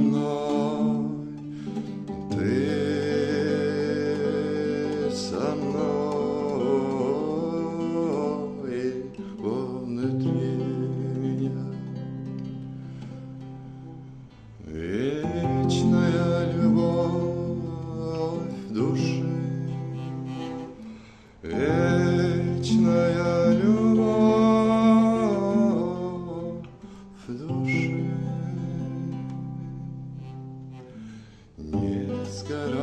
мной, ты со мной, и внутри меня вечная любовь души, вечная любовь души. Не сгорает